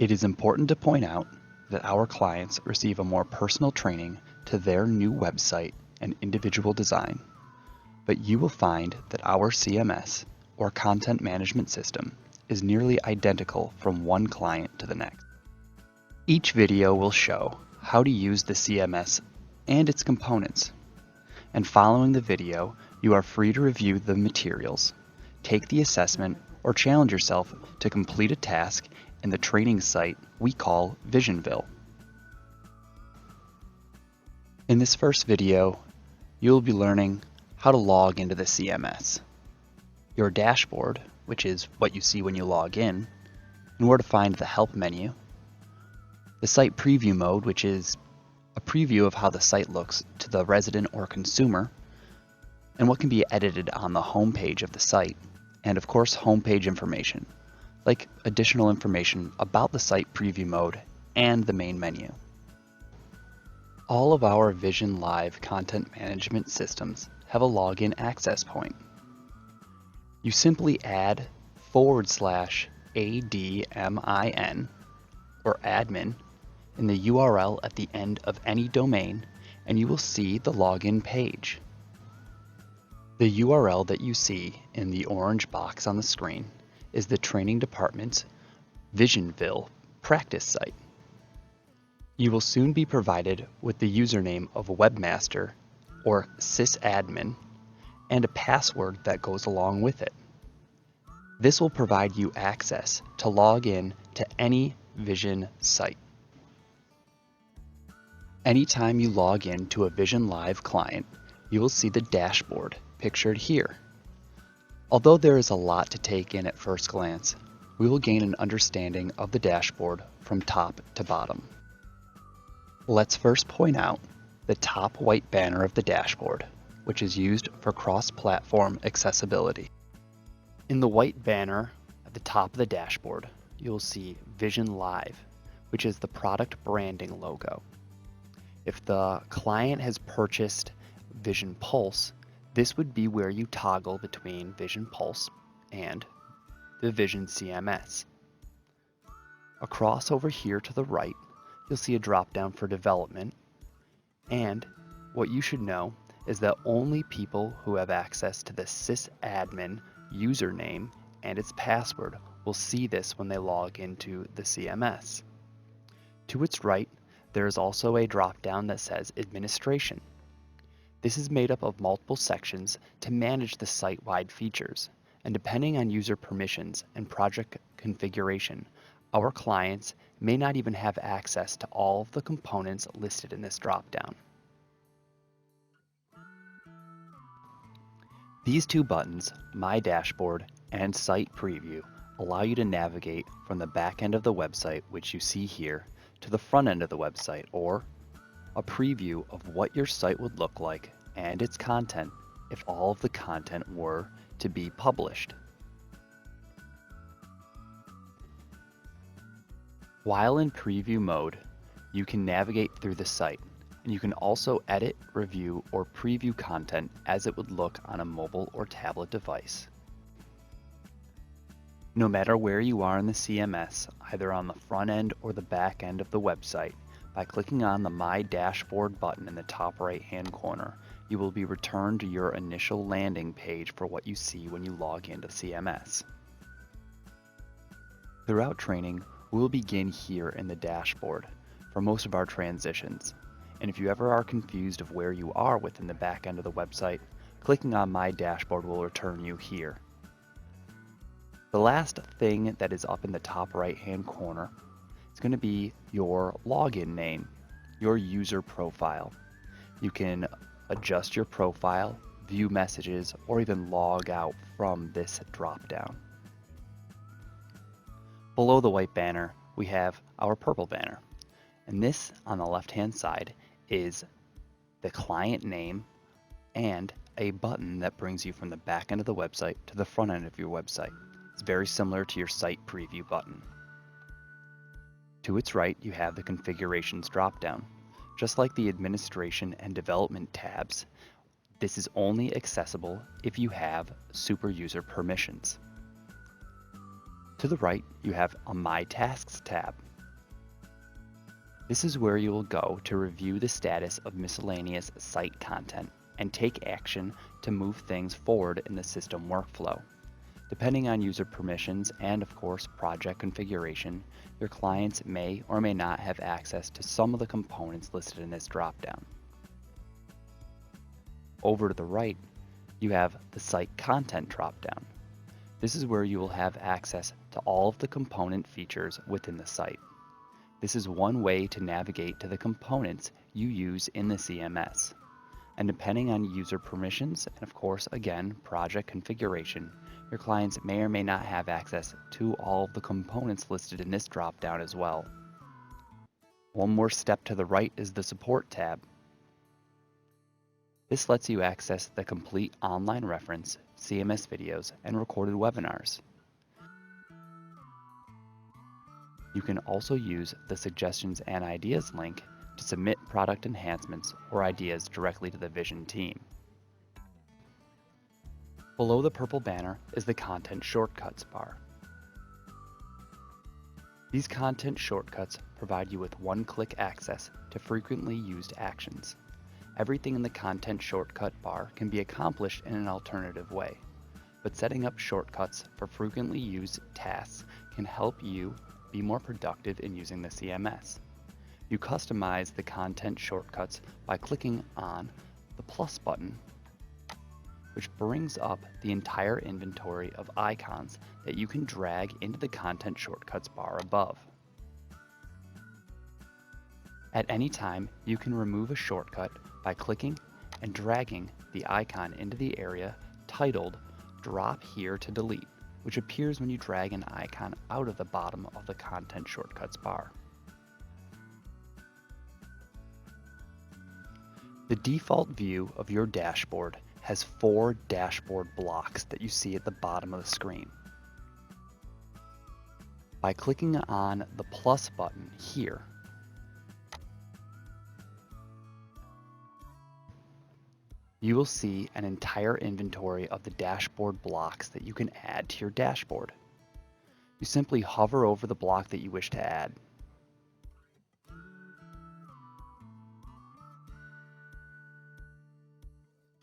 It is important to point out that our clients receive a more personal training to their new website and individual design, but you will find that our CMS, or content management system, is nearly identical from one client to the next. Each video will show how to use the CMS and its components, and following the video, you are free to review the materials, take the assessment, or challenge yourself to complete a task in the training site we call Visionville. In this first video, you will be learning how to log into the CMS, your dashboard, which is what you see when you log in, and where to find the Help menu, the Site Preview mode, which is a preview of how the site looks to the resident or consumer, and what can be edited on the home page of the site, and of course homepage information, like additional information about the Site Preview mode and the main menu. All of our Vision Live content management systems have a login access point. You simply add /admin or admin in the URL at the end of any domain, and you will see the login page. The URL that you see in the orange box on the screen is the training department's Visionville practice site. You will soon be provided with the username of webmaster or sysadmin and a password that goes along with it. This will provide you access to log in to any Vision site. Anytime you log in to a Vision Live client, you will see the dashboard pictured here. Although there is a lot to take in at first glance, we will gain an understanding of the dashboard from top to bottom. Let's first point out the top white banner of the dashboard, which is used for cross-platform accessibility. In the white banner at the top of the dashboard, you'll see Vision Live, which is the product branding logo. If the client has purchased Vision Pulse, this would be where you toggle between Vision Pulse and the Vision CMS. Across over here to the right, you'll see a drop-down for development, and what you should know is that only people who have access to the sysadmin username and its password will see this when they log into the CMS. To its right, there is also a drop-down that says Administration. This is made up of multiple sections to manage the site-wide features, and depending on user permissions and project configuration, our clients may not even have access to all of the components listed in this drop-down. These two buttons, My Dashboard and Site Preview, allow you to navigate from the back end of the website, which you see here, to the front end of the website, or a preview of what your site would look like and its content if all of the content were to be published. While in preview mode, you can navigate through the site, and you can also edit, review, or preview content as it would look on a mobile or tablet device. No matter where you are in the CMS, either on the front end or the back end of the website, by clicking on the My Dashboard button in the top right-hand corner, you will be returned to your initial landing page for what you see when you log into CMS. Throughout training, we will begin here in the dashboard for most of our transitions, and if you ever are confused of where you are within the back end of the website, clicking on My Dashboard will return you here. The last thing that is up in the top right-hand corner is going to be your login name, your user profile. You can adjust your profile, view messages, or even log out from this drop-down. Below the white banner, we have our purple banner, and this on the left-hand side is the client name and a button that brings you from the back end of the website to the front end of your website. It's very similar to your Site Preview button. To its right, you have the Configurations dropdown. Just like the Administration and Development tabs, this is only accessible if you have super user permissions. To the right, you have a My Tasks tab. This is where you will go to review the status of miscellaneous site content and take action to move things forward in the system workflow. Depending on user permissions and, of course, project configuration, your clients may or may not have access to some of the components listed in this dropdown. Over to the right, you have the Site Content dropdown. This is where you will have access to all of the component features within the site. This is one way to navigate to the components you use in the CMS. And depending on user permissions, and of course, again, project configuration, your clients may or may not have access to all of the components listed in this dropdown as well. One more step to the right is the Support tab. This lets you access the complete online reference, CMS videos, and recorded webinars. You can also use the Suggestions and Ideas link to submit product enhancements or ideas directly to the Vision team. Below the purple banner is the Content Shortcuts bar. These content shortcuts provide you with one-click access to frequently used actions. Everything in the Content Shortcut bar can be accomplished in an alternative way, but setting up shortcuts for frequently used tasks can help you be more productive in using the CMS. You customize the content shortcuts by clicking on the plus button, which brings up the entire inventory of icons that you can drag into the Content Shortcuts bar above. At any time, you can remove a shortcut by clicking and dragging the icon into the area titled Drop Here to Delete, which appears when you drag an icon out of the bottom of the Content Shortcuts bar. The default view of your dashboard has 4 dashboard blocks that you see at the bottom of the screen. By clicking on the plus button here, you will see an entire inventory of the dashboard blocks that you can add to your dashboard. You simply hover over the block that you wish to add.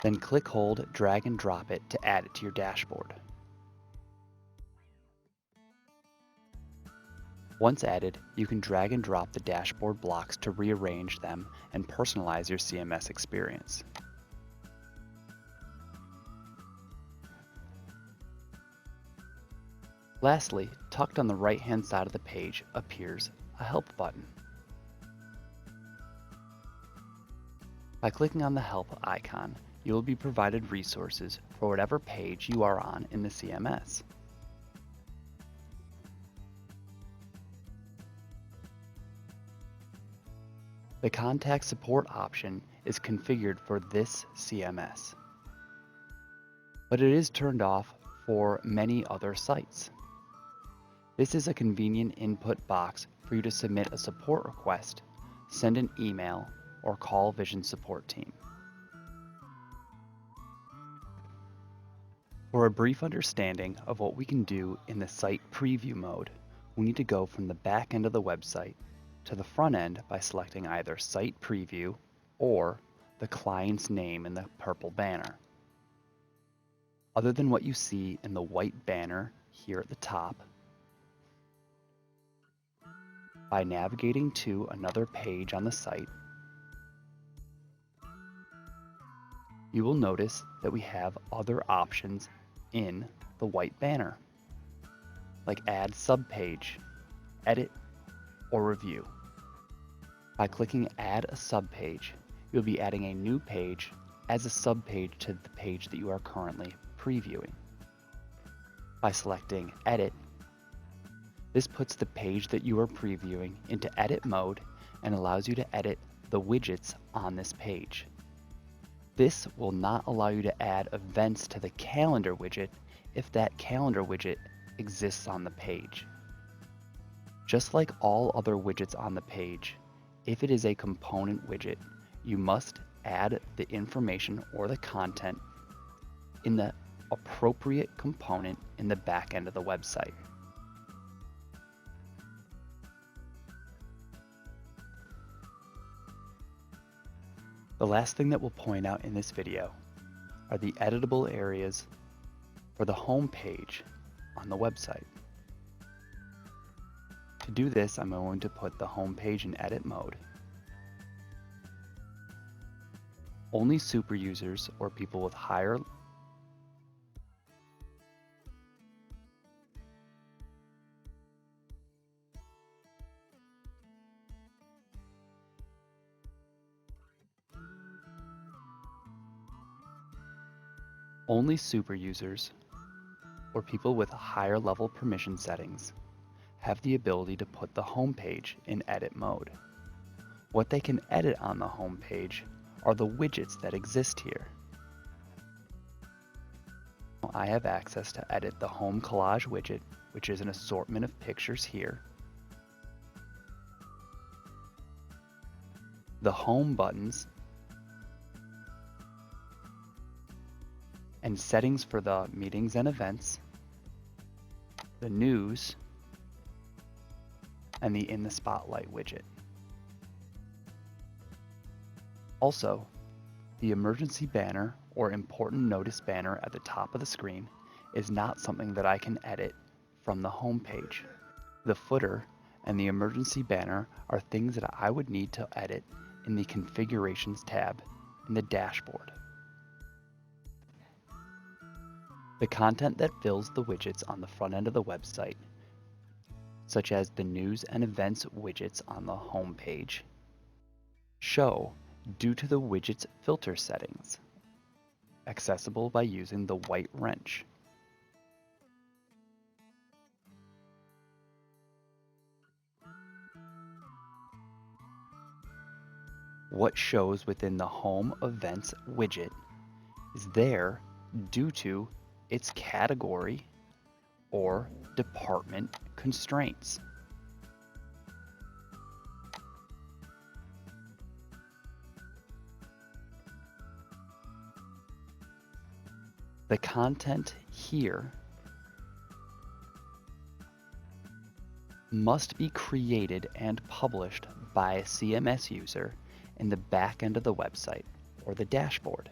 Then click, hold, drag and drop it to add it to your dashboard. Once added, you can drag and drop the dashboard blocks to rearrange them and personalize your CMS experience. Lastly, tucked on the right-hand side of the page appears a Help button. By clicking on the Help icon, you will be provided resources for whatever page you are on in the CMS. The Contact Support option is configured for this CMS, but it is turned off for many other sites. This is a convenient input box for you to submit a support request, send an email, or call Vision support team. For a brief understanding of what we can do in the site preview mode, we need to go from the back end of the website to the front end by selecting either Site Preview or the client's name in the purple banner. Other than what you see in the white banner here at the top, by navigating to another page on the site, you will notice that we have other options in the white banner, like Add Subpage, Edit, or Review. By clicking Add a Subpage, you'll be adding a new page as a subpage to the page that you are currently previewing. By selecting Edit, this puts the page that you are previewing into edit mode and allows you to edit the widgets on this page. This will not allow you to add events to the calendar widget if that calendar widget exists on the page. Just like all other widgets on the page, if it is a component widget, you must add the information or the content in the appropriate component in the back end of the website. The last thing that we'll point out in this video are the editable areas for the home page on the website. To do this, I'm going to put the home page in edit mode. Only super users or people with higher Only super users or people with higher level permission settings have the ability to put the home page in edit mode. What they can edit on the home page are the widgets that exist here. I have access to edit the home collage widget, which is an assortment of pictures here, the home buttons, and settings for the meetings and events, the news, and the In the Spotlight widget. Also, the emergency banner or important notice banner at the top of the screen is not something that I can edit from the home page. The footer and the emergency banner are things that I would need to edit in the Configurations tab in the dashboard. The content that fills the widgets on the front end of the website, such as the news and events widgets on the home page, show due to the widget's filter settings, accessible by using the white wrench. What shows within the home events widget is there due to its category or department constraints. The content here must be created and published by a CMS user in the back end of the website or the dashboard.